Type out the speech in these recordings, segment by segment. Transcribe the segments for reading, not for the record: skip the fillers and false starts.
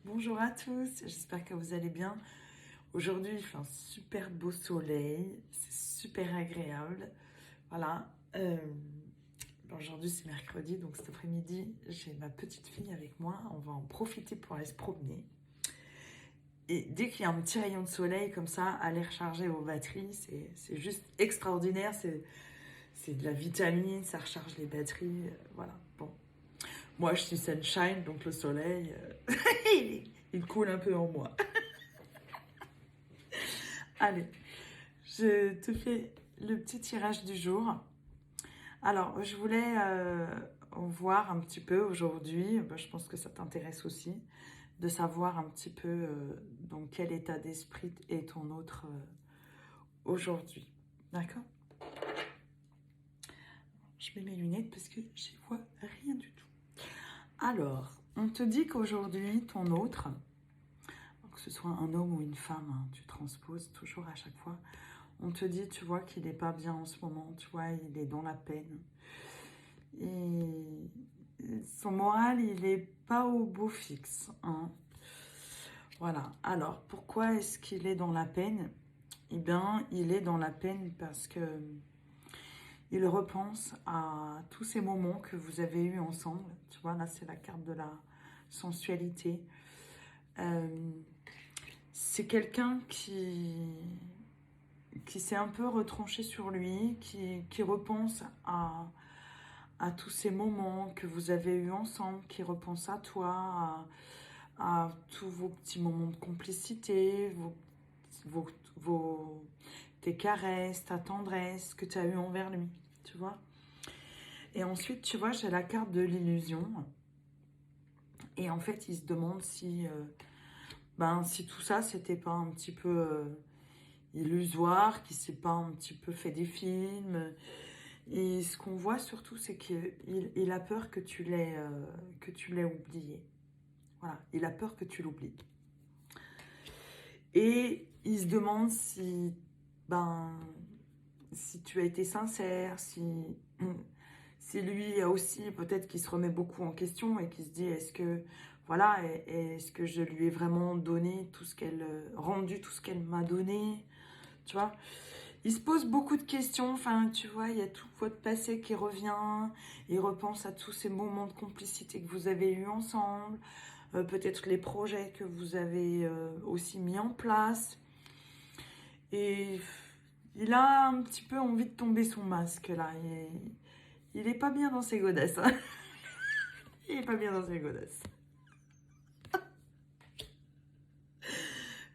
Bonjour à tous, j'espère que vous allez bien. Aujourd'hui, il fait un super beau soleil, c'est super agréable. Voilà. Aujourd'hui, c'est mercredi, donc cet après-midi, j'ai ma petite fille avec moi. On va en profiter pour aller se promener. Et dès qu'il y a un petit rayon de soleil comme ça, aller recharger vos batteries, c'est juste extraordinaire. C'est de la vitamine, ça recharge les batteries. Voilà. Bon. Moi, je suis sunshine, donc le soleil, il coule un peu en moi. Allez, je te fais le petit tirage du jour. Alors, je voulais voir un petit peu aujourd'hui, je pense que ça t'intéresse aussi, de savoir un petit peu dans quel état d'esprit est ton autre aujourd'hui. D'accord? Je mets mes lunettes parce que j'y vois rien du tout. Alors, on te dit qu'aujourd'hui, ton autre, que ce soit un homme ou une femme, hein, tu transposes toujours à chaque fois, on te dit, tu vois, qu'il n'est pas bien en ce moment, tu vois, il est dans la peine. Et son moral, il n'est pas au beau fixe, hein. Voilà. Alors, pourquoi est-ce qu'il est dans la peine? Eh bien, il est dans la peine parce que il repense à tous ces moments que vous avez eus ensemble. Tu vois, là, c'est la carte de la sensualité. Euh, c'est quelqu'un qui s'est un peu retranché sur lui, qui repense à tous ces moments que vous avez eus ensemble, qui repense à toi, à tous vos petits moments de complicité, vos, tes caresses, ta tendresse que tu as eu envers lui, tu vois. Et ensuite, tu vois, j'ai la carte de l'illusion. Et en fait, il se demande si tout ça, c'était pas un petit peu illusoire, qu'il s'est pas un petit peu fait des films. Et ce qu'on voit surtout, c'est qu'il a peur que tu l'aies oublié. Voilà, il a peur que tu l'oublies. Et il se demande si tu as été sincère, si lui a aussi, peut-être qu'il se remet beaucoup en question et qu'il se dit, est-ce que je lui ai vraiment donné rendu tout ce qu'elle m'a donné, tu vois? Il se pose beaucoup de questions, enfin, tu vois, il y a tout votre passé qui revient, il repense à tous ces moments de complicité que vous avez eus ensemble, peut-être les projets que vous avez aussi mis en place, et il a un petit peu envie de tomber son masque, là, il est pas bien dans ses godasses, hein. Il est pas bien dans ses godasses.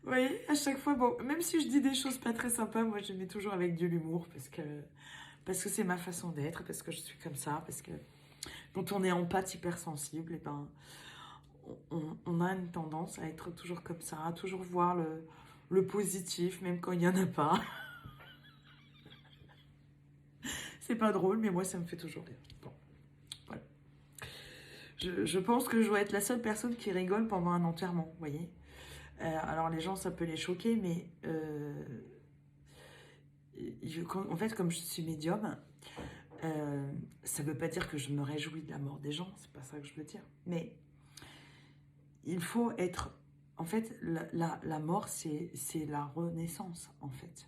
Vous voyez, à chaque fois, bon, même si je dis des choses pas très sympas, moi je mets toujours avec de l'humour parce que c'est ma façon d'être, parce que je suis comme ça, parce que quand on est en pâte hypersensible, et ben, on a une tendance à être toujours comme ça, à toujours voir le positif, même quand il n'y en a pas. C'est pas drôle, mais moi ça me fait toujours rire. Bon, voilà. Je pense que je dois être la seule personne qui rigole pendant un enterrement, vous voyez. Alors les gens, ça peut les choquer, mais en fait, comme je suis médium, ça veut pas dire que je me réjouis de la mort des gens, c'est pas ça que je veux dire. Mais il faut être... En fait, la mort, c'est la renaissance, en fait.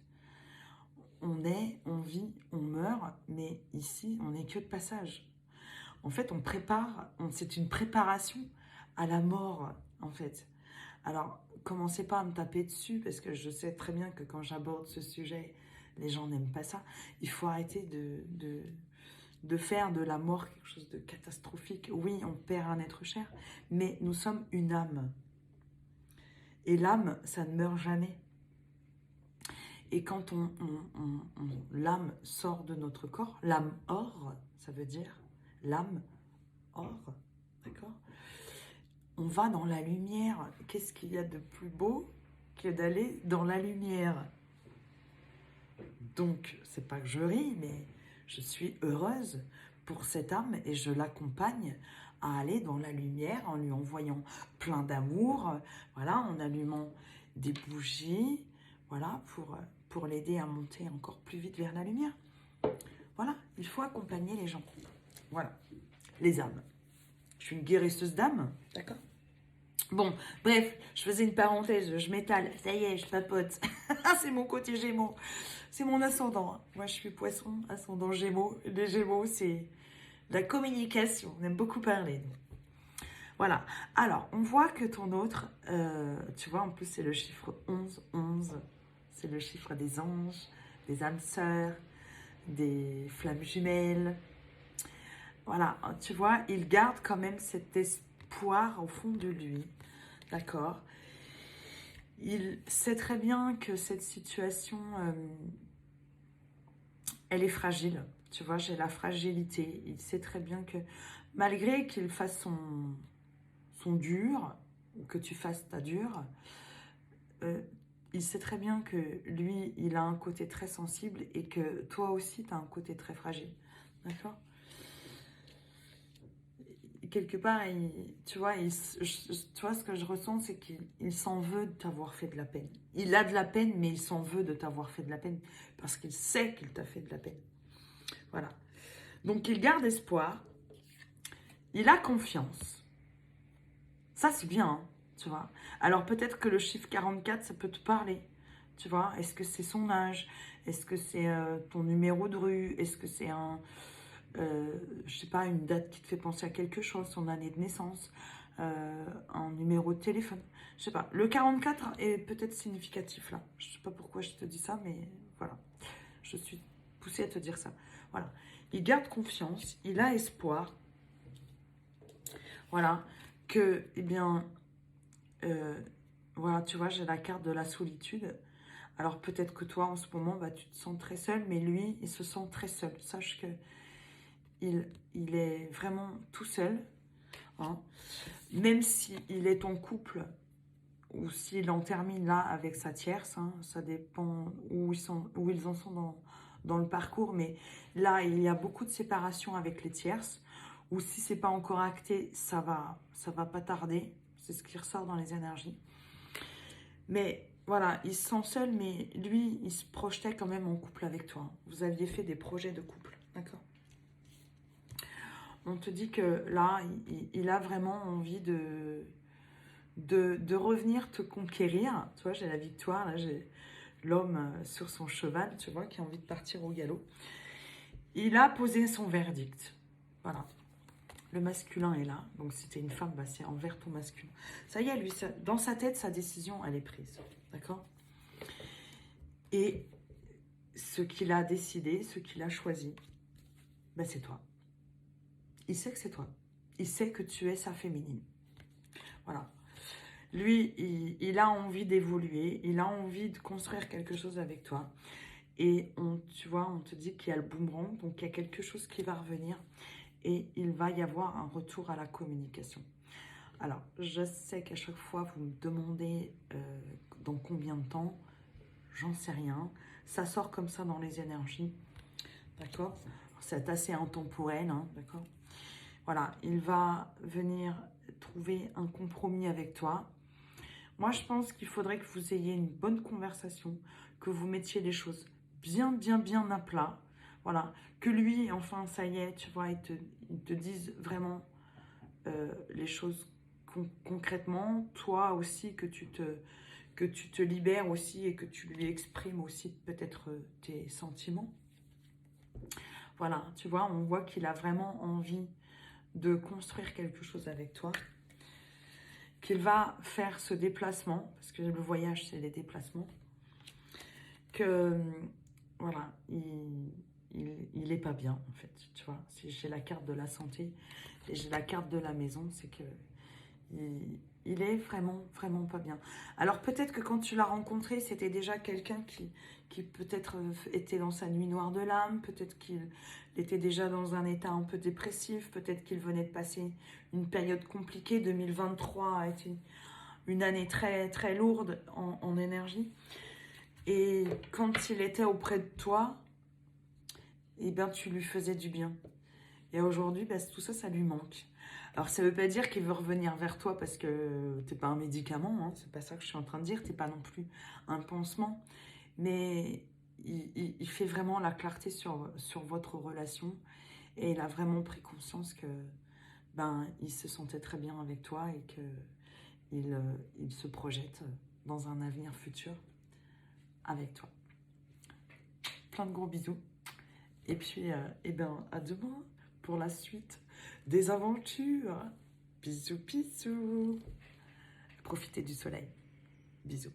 On est, on vit, on meurt, mais ici, on n'est que de passage. En fait, c'est une préparation à la mort, en fait. Alors, commencez pas à me taper dessus, parce que je sais très bien que quand j'aborde ce sujet, les gens n'aiment pas ça. Il faut arrêter de faire de la mort quelque chose de catastrophique. Oui, on perd un être cher, mais nous sommes une âme. Et l'âme, ça ne meurt jamais. Et quand l'âme sort de notre corps, l'âme or, ça veut dire l'âme or, d'accord? On va dans la lumière. Qu'est-ce qu'il y a de plus beau que d'aller dans la lumière? Donc, c'est pas que je ris, mais je suis heureuse pour cette âme et je l'accompagne à aller dans la lumière en lui envoyant plein d'amour, voilà, en allumant des bougies, voilà, pour l'aider à monter encore plus vite vers la lumière. Voilà, il faut accompagner les gens. Voilà, les âmes. Je suis une guérisseuse d'âmes, d'accord? Bon, bref, je faisais une parenthèse, je m'étale, ça y est, je papote. C'est mon côté Gémeaux, c'est mon ascendant, hein. Moi, je suis Poisson, ascendant Gémeaux. Les Gémeaux, c'est la communication, on aime beaucoup parler. Voilà. Alors, on voit que ton autre, tu vois, en plus, c'est le chiffre 11. 11, c'est le chiffre des anges, des âmes sœurs, des flammes jumelles. Voilà, tu vois, il garde quand même cet espoir au fond de lui. D'accord? Il sait très bien que cette situation, elle est fragile. Tu vois, j'ai la fragilité. Il sait très bien que malgré qu'il fasse son dur, ou que tu fasses ta dure, euh, il sait très bien que lui, il a un côté très sensible et que toi aussi, tu as un côté très fragile. D'accord? Quelque part, tu vois, tu vois, ce que je ressens, c'est qu'il s'en veut de t'avoir fait de la peine. Il a de la peine, mais il s'en veut de t'avoir fait de la peine parce qu'il sait qu'il t'a fait de la peine. Voilà. Donc, il garde espoir. Il a confiance. Ça, c'est bien, hein, tu vois. Alors, peut-être que le chiffre 44, ça peut te parler. Tu vois, est-ce que c'est son âge? Est-ce que c'est ton numéro de rue? Est-ce que c'est je sais pas, une date qui te fait penser à quelque chose, son année de naissance, un numéro de téléphone? Je sais pas. Le 44 est peut-être significatif là. Je sais pas pourquoi je te dis ça, mais voilà. Je suis poussée à te dire ça. Voilà. Il garde confiance, il a espoir. Voilà. Que, eh bien, voilà, tu vois, j'ai la carte de la solitude. Alors peut-être que toi, en ce moment, bah, tu te sens très seul, mais lui, il se sent très seul. Sache que il est vraiment tout seul, hein. Même s'il est en couple ou s'il en termine là avec sa tierce, hein, ça dépend où ils en sont dans le parcours, mais là, il y a beaucoup de séparation avec les tierces, ou si c'est pas encore acté, ça va pas tarder, c'est ce qui ressort dans les énergies. Mais voilà, il se sent seul, mais lui, il se projetait quand même en couple avec toi. Vous aviez fait des projets de couple, d'accord? On te dit que là, il a vraiment envie de revenir te conquérir. Tu vois, j'ai la victoire, là, j'ai l'homme sur son cheval, tu vois, qui a envie de partir au galop. Il a posé son verdict. Voilà. Le masculin est là. Donc, si tu es une femme, bah, c'est envers ton masculin. Ça y est, lui, dans sa tête, sa décision, elle est prise. D'accord? Et ce qu'il a décidé, ce qu'il a choisi, bah, c'est toi. Il sait que c'est toi. Il sait que tu es sa féminine. Voilà. Lui, il a envie d'évoluer, il a envie de construire quelque chose avec toi. Et tu vois, on te dit qu'il y a le boomerang, donc il y a quelque chose qui va revenir et il va y avoir un retour à la communication. Alors, je sais qu'à chaque fois, vous me demandez dans combien de temps, j'en sais rien. Ça sort comme ça dans les énergies, d'accord? C'est assez intemporel, hein, d'accord? Voilà, il va venir trouver un compromis avec toi. Moi, je pense qu'il faudrait que vous ayez une bonne conversation, que vous mettiez les choses bien à plat. Voilà, que lui, enfin, ça y est, tu vois, il te dise vraiment les choses concrètement. Toi aussi, que tu te libères aussi et que tu lui exprimes aussi peut-être tes sentiments. Voilà, tu vois, on voit qu'il a vraiment envie de construire quelque chose avec toi, qu'il va faire ce déplacement, parce que le voyage, c'est les déplacements, que, voilà, il est pas bien, en fait, tu vois. Si j'ai la carte de la santé et j'ai la carte de la maison, c'est que il est vraiment pas bien. Alors peut-être que quand tu l'as rencontré, c'était déjà quelqu'un qui peut-être était dans sa nuit noire de l'âme, peut-être qu'il était déjà dans un état un peu dépressif, peut-être qu'il venait de passer une période compliquée. 2023 a été une année très lourde en énergie. Et quand il était auprès de toi, eh ben, tu lui faisais du bien. Et aujourd'hui, ben, tout ça, ça lui manque. Alors, ça ne veut pas dire qu'il veut revenir vers toi parce que tu n'es pas un médicament, hein, c'est pas ça que je suis en train de dire, tu n'es pas non plus un pansement. Mais il fait vraiment la clarté sur votre relation et il a vraiment pris conscience que ben, il se sentait très bien avec toi et que il se projette dans un avenir futur avec toi. Plein de gros bisous. Et puis, eh ben, à demain pour la suite des aventures. Bisous, bisous. Profitez du soleil. Bisous.